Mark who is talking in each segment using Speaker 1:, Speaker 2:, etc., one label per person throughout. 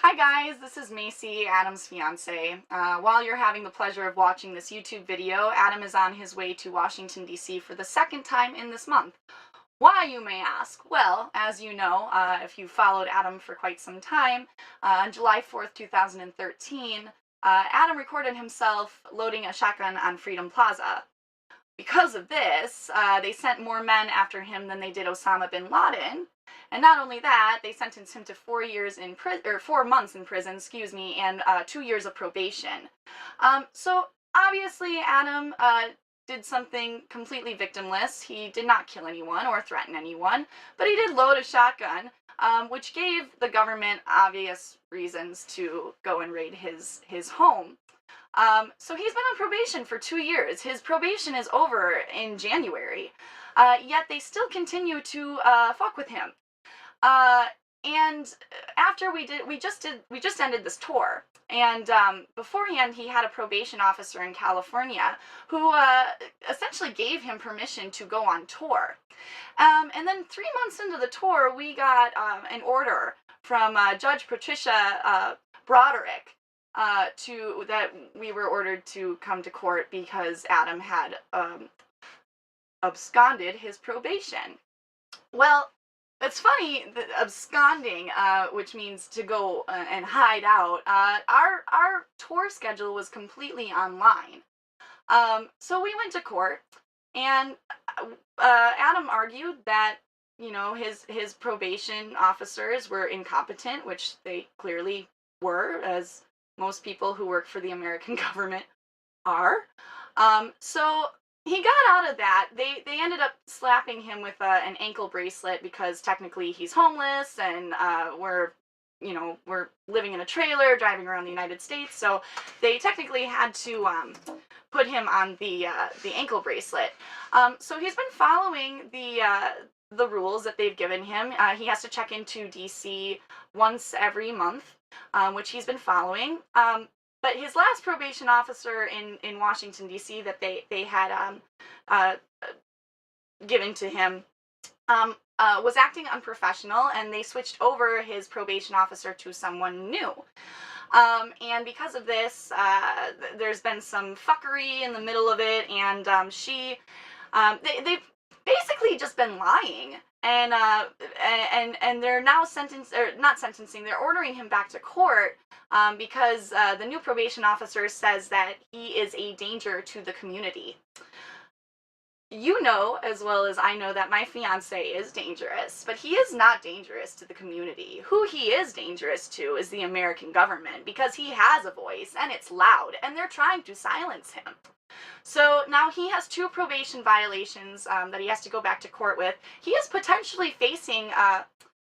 Speaker 1: Hi guys, this is Macy, Adam's fiance. While you're having the pleasure of watching this YouTube video, Adam is on his way to Washington, D.C. for the second time in this month. Why, you may ask? Well, as you know, if you followed Adam for quite some time, on July 4th, 2013, Adam recorded himself loading a shotgun on Freedom Plaza. Because of this, they sent more men after him than they did Osama bin Laden. And not only that, they sentenced him to 4 years in prison, or 4 months in prison, excuse me, and 2 years of probation. So obviously, Adam did something completely victimless. He did not kill anyone or threaten anyone, but he did load a shotgun, which gave the government obvious reasons to go and raid his home. So he's been on probation for 2 years. His probation is over in January, yet they still continue to fuck with him. And after we just ended this tour, and beforehand he had a probation officer in California who essentially gave him permission to go on tour. And then 3 months into the tour, we got an order from Judge Patricia Broderick that we were ordered to come to court because Adam had absconded his probation. Well, it's funny that absconding, which means to go and hide out. Our tour schedule was completely online, so we went to court, and Adam argued that his probation officers were incompetent, which they clearly were, as most people who work for the American government are. So he got out of that. They ended up slapping him with an ankle bracelet because technically he's homeless, and we're living in a trailer driving around the United States. So they technically had to put him on the ankle bracelet. So he's been following the rules that they've given him. He has to check into DC once every month, which he's been following. But his last probation officer in Washington, D.C. that they had given to him was acting unprofessional, and they switched over his probation officer to someone new. And because of this, there's been some fuckery in the middle of it, and they've basically just been lying. And they're now they're ordering him back to court because the new probation officer says that he is a danger to the community. You know as well as I know that my fiance is dangerous, but he is not dangerous to the community. Who he is dangerous to is the American government, because he has a voice and it's loud, and they're trying to silence him. So now he has 2 probation violations that he has to go back to court with. He is potentially facing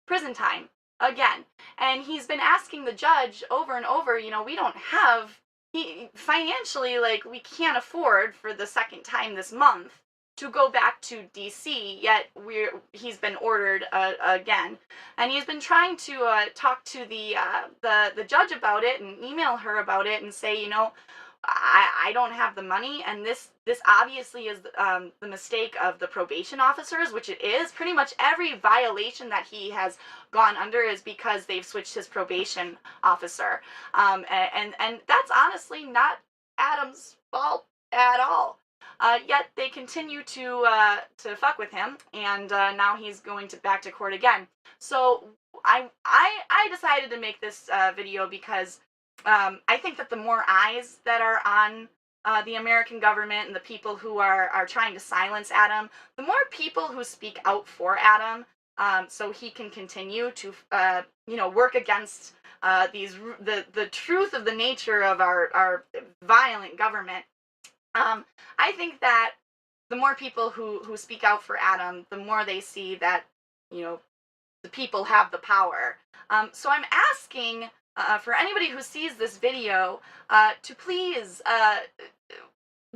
Speaker 1: prison time again. And he's been asking the judge over and over, we don't have, financially, we can't afford for the second time this month to go back to DC, yet he's been ordered again. And he's been trying to talk to the judge about it and email her about it and say, I don't have the money, and this obviously is the mistake of the probation officers, which it is. Pretty much every violation that he has gone under is because they've switched his probation officer, and that's honestly not Adam's fault at all. Yet they continue to fuck with him, and now he's going back to court again. So I decided to make this video because I think that the more eyes that are on the American government and the people who are trying to silence Adam, the more people who speak out for Adam, so he can continue to work against the truth of the nature of our violent government. I think that the more people who speak out for Adam, the more they see that the people have the power. So I'm asking for anybody who sees this video to please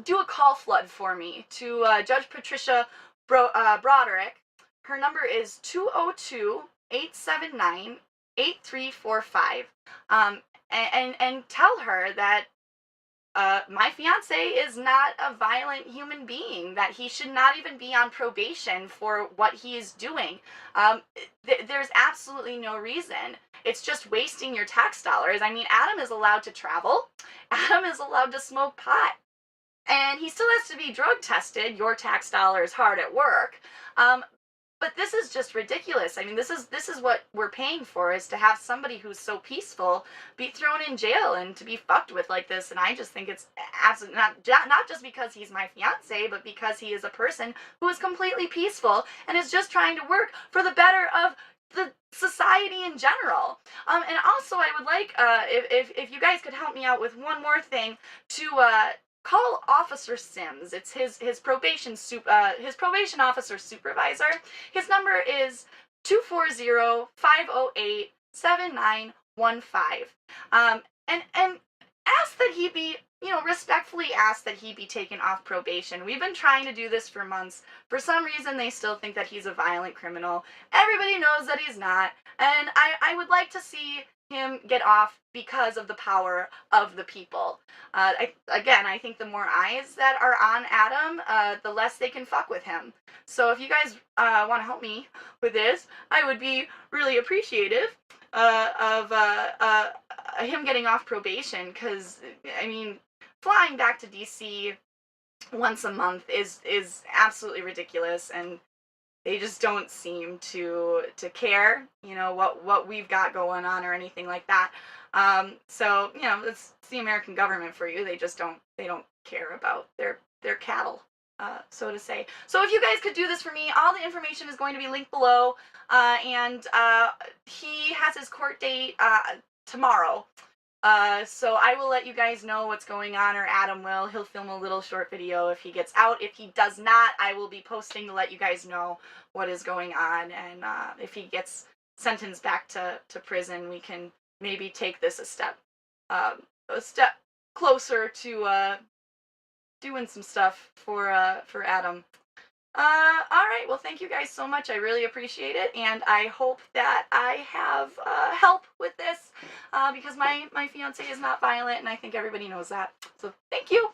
Speaker 1: do a call flood for me to Judge Patricia Broderick. Her number is 202-879-8345. And tell her that my fiance is not a violent human being, that he should not even be on probation for what he is doing. There's absolutely no reason. It's just wasting your tax dollars. I mean, Adam is allowed to travel. Adam is allowed to smoke pot. And he still has to be drug tested. Your tax dollars hard at work. But this is just ridiculous. I mean, this is what we're paying for, is to have somebody who's so peaceful be thrown in jail and to be fucked with like this. And I just think it's absolutely not just because he's my fiance, but because he is a person who is completely peaceful and is just trying to work for the better of the society in general. And also, I would like, if you guys could help me out with one more thing, to call Officer Sims. It's his probation officer supervisor. His number is 240-508-7915. And ask that he be, respectfully ask that he be taken off probation. We've been trying to do this for months. For some reason, they still think that he's a violent criminal. Everybody knows that he's not. And I would like to see him get off because of the power of the people. I think the more eyes that are on Adam, the less they can fuck with him. So if you guys want to help me with this, I would be really appreciative of him getting off probation, because, I mean, flying back to DC once a month is absolutely ridiculous, and they just don't seem to care, what we've got going on or anything like that. So, it's the American government for you. They don't care about their cattle, so to say. So if you guys could do this for me, all the information is going to be linked below, and he has his court date tomorrow. So I will let you guys know what's going on, or Adam will. He'll film a little short video if he gets out. If he does not, I will be posting to let you guys know what is going on. And if he gets sentenced back to prison, we can maybe take this a step closer to doing some stuff for Adam. Alright, well, thank you guys so much. I really appreciate it, and I hope that I have help with this, because my fiance is not violent, and I think everybody knows that. So, thank you!